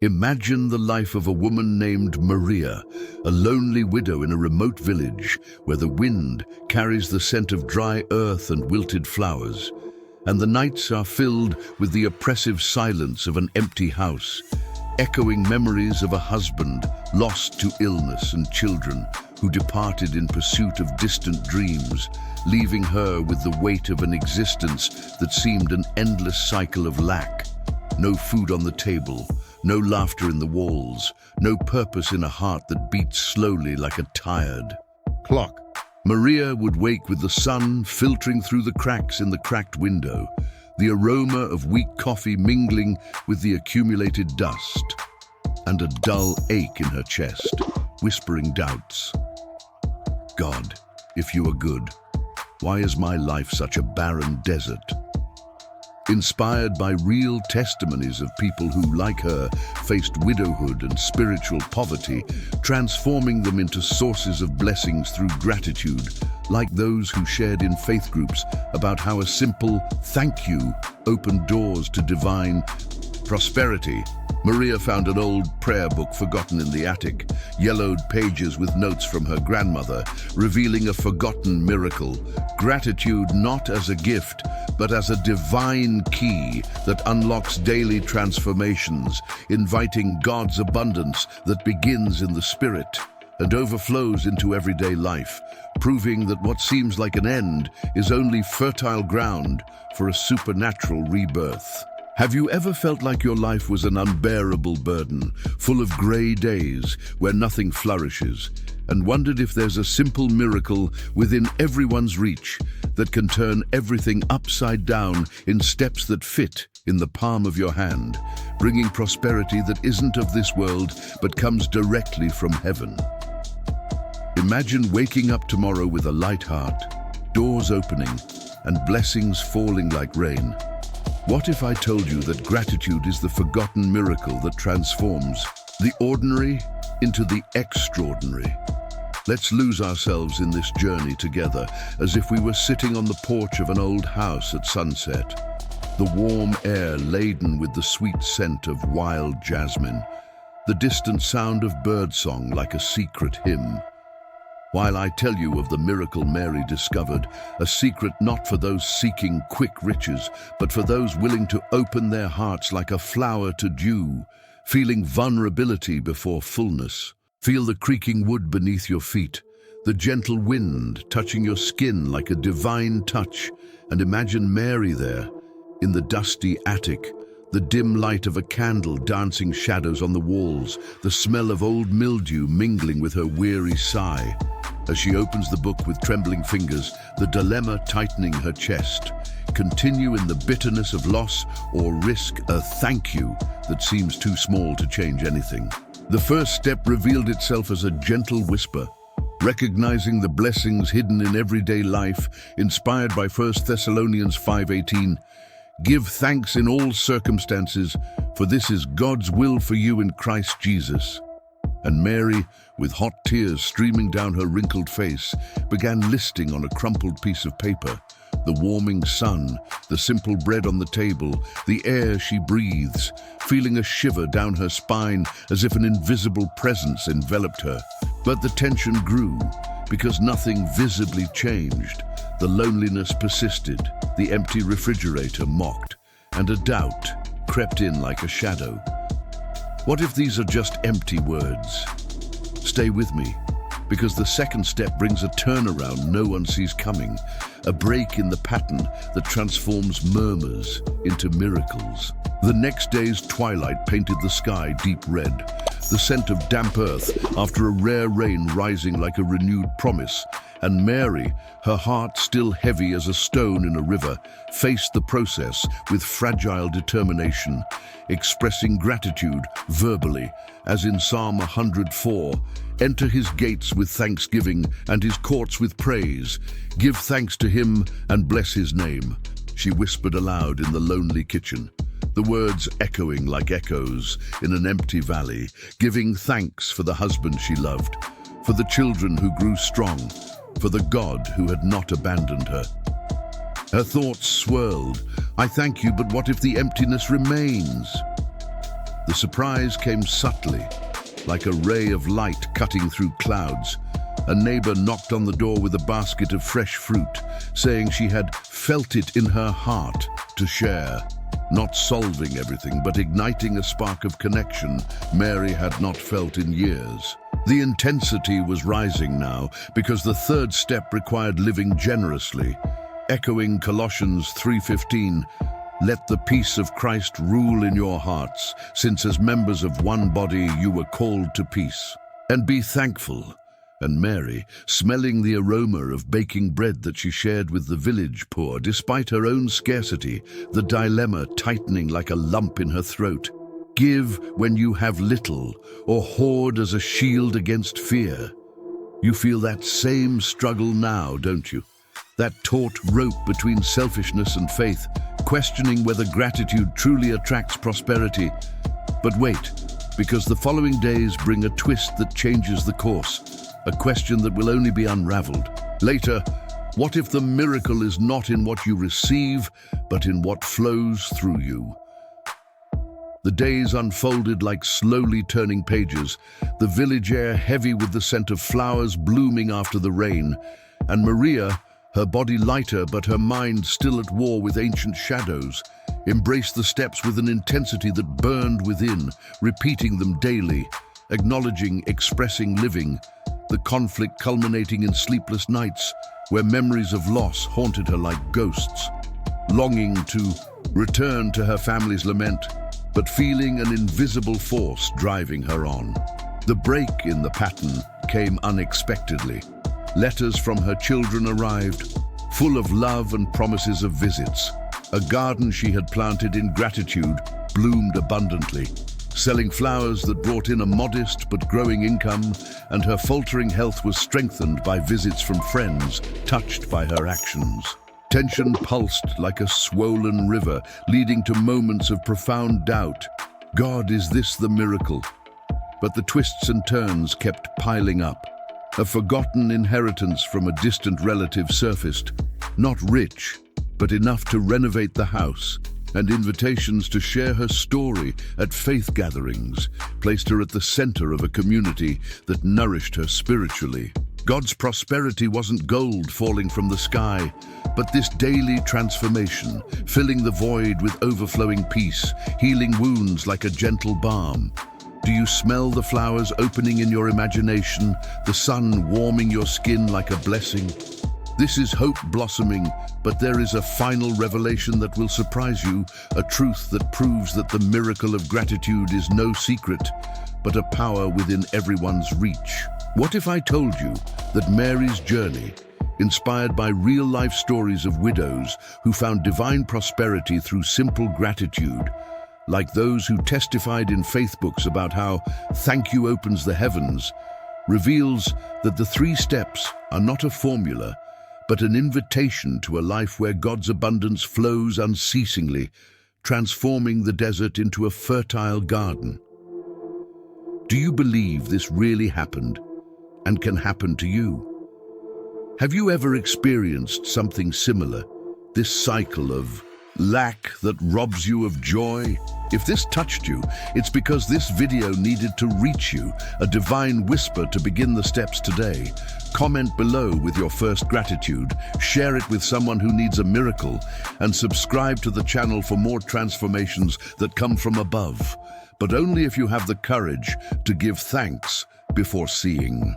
Imagine the life of a woman named Maria, a lonely widow in a remote village where the wind carries the scent of dry earth and wilted flowers, and the nights are filled with the oppressive silence of an empty house, echoing memories of a husband lost to illness and children who departed in pursuit of distant dreams, leaving her with the weight of an existence that seemed an endless cycle of lack. No food on the table, no laughter in the walls, no purpose in a heart that beats slowly like a tired clock. Maria would wake with the sun filtering through the cracks in the cracked window, the aroma of weak coffee mingling with the accumulated dust, and a dull ache in her chest, whispering doubts. God, if you are good, why is my life such a barren desert? Inspired by real testimonies of people who, like her, faced widowhood and spiritual poverty, transforming them into sources of blessings through gratitude, like those who shared in faith groups about how a simple thank you opened doors to divine prosperity. Maria found an old prayer book forgotten in the attic, yellowed pages with notes from her grandmother, revealing a forgotten miracle, gratitude not as a gift, but as a divine key that unlocks daily transformations, inviting God's abundance that begins in the spirit and overflows into everyday life, proving that what seems like an end is only fertile ground for a supernatural rebirth. Have you ever felt like your life was an unbearable burden, full of grey days where nothing flourishes, and wondered if there's a simple miracle within everyone's reach that can turn everything upside down in steps that fit in the palm of your hand, bringing prosperity that isn't of this world but comes directly from heaven? Imagine waking up tomorrow with a light heart, doors opening, and blessings falling like rain. What if I told you that gratitude is the forgotten miracle that transforms the ordinary into the extraordinary? Let's lose ourselves in this journey together, as if we were sitting on the porch of an old house at sunset, the warm air laden with the sweet scent of wild jasmine, the distant sound of birdsong like a secret hymn. While I tell you of the miracle Mary discovered, a secret not for those seeking quick riches, but for those willing to open their hearts like a flower to dew, feeling vulnerability before fullness. Feel the creaking wood beneath your feet, the gentle wind touching your skin like a divine touch, and imagine Mary there, in the dusty attic, the dim light of a candle dancing shadows on the walls, the smell of old mildew mingling with her weary sigh. As she opens the book with trembling fingers, the dilemma tightening her chest. Continue in the bitterness of loss or risk a thank you that seems too small to change anything. The first step revealed itself as a gentle whisper, recognizing the blessings hidden in everyday life, inspired by 1 Thessalonians 5:18. Give thanks in all circumstances, for this is God's will for you in Christ Jesus. And Mary, with hot tears streaming down her wrinkled face, began listing on a crumpled piece of paper the warming sun, the simple bread on the table, the air she breathes, feeling a shiver down her spine as if an invisible presence enveloped her. But the tension grew, because nothing visibly changed. The loneliness persisted, the empty refrigerator mocked, and a doubt crept in like a shadow. What if these are just empty words? Stay with me, because the second step brings a turnaround no one sees coming, a break in the pattern that transforms murmurs into miracles. The next day's twilight painted the sky deep red, the scent of damp earth after a rare rain rising like a renewed promise, and Mary, her heart still heavy as a stone in a river, faced the process with fragile determination, expressing gratitude verbally, as in Psalm 104, "Enter his gates with thanksgiving and his courts with praise. Give thanks to him and bless his name," she whispered aloud in the lonely kitchen, the words echoing like echoes in an empty valley, giving thanks for the husband she loved, for the children who grew strong, for the God who had not abandoned her. Her thoughts swirled. I thank you, but what if the emptiness remains? The surprise came subtly, like a ray of light cutting through clouds. A neighbor knocked on the door with a basket of fresh fruit, saying she had felt it in her heart to share. Not solving everything, but igniting a spark of connection Mary had not felt in years. The intensity was rising now, because the third step required living generously. Echoing Colossians 3:15, "Let the peace of Christ rule in your hearts, since as members of one body you were called to peace. And be thankful." And Mary, smelling the aroma of baking bread that she shared with the village poor, despite her own scarcity, the dilemma tightening like a lump in her throat. Give when you have little, or hoard as a shield against fear. You feel that same struggle now, don't you? That taut rope between selfishness and faith, questioning whether gratitude truly attracts prosperity. But wait, because the following days bring a twist that changes the course. A question that will only be unraveled. Later, what if the miracle is not in what you receive, but in what flows through you? The days unfolded like slowly turning pages, the village air heavy with the scent of flowers blooming after the rain, and Maria, her body lighter but her mind still at war with ancient shadows, embraced the steps with an intensity that burned within, repeating them daily, acknowledging, expressing, living, the conflict culminating in sleepless nights where memories of loss haunted her like ghosts, longing to return to her family's lament, but feeling an invisible force driving her on. The break in the pattern came unexpectedly. Letters from her children arrived, full of love and promises of visits. A garden she had planted in gratitude bloomed abundantly, selling flowers that brought in a modest but growing income, and her faltering health was strengthened by visits from friends touched by her actions. Tension pulsed like a swollen river, leading to moments of profound doubt. God, is this the miracle? But the twists and turns kept piling up. A forgotten inheritance from a distant relative surfaced, not rich, but enough to renovate the house, and invitations to share her story at faith gatherings placed her at the center of a community that nourished her spiritually. God's prosperity wasn't gold falling from the sky, but this daily transformation, filling the void with overflowing peace, healing wounds like a gentle balm. Do you smell the flowers opening in your imagination, the sun warming your skin like a blessing? This is hope blossoming, but there is a final revelation that will surprise you, a truth that proves that the miracle of gratitude is no secret, but a power within everyone's reach. What if I told you that Mary's journey, inspired by real-life stories of widows who found divine prosperity through simple gratitude, like those who testified in faith books about how thank you opens the heavens, reveals that the 3 steps are not a formula, but an invitation to a life where God's abundance flows unceasingly, transforming the desert into a fertile garden? Do you believe this really happened and can happen to you? Have you ever experienced something similar, this cycle of lack that robs you of joy? If this touched you, it's because this video needed to reach you, a divine whisper to begin the steps today. Comment below with your first gratitude, share it with someone who needs a miracle, and subscribe to the channel for more transformations that come from above. But only if you have the courage to give thanks before seeing.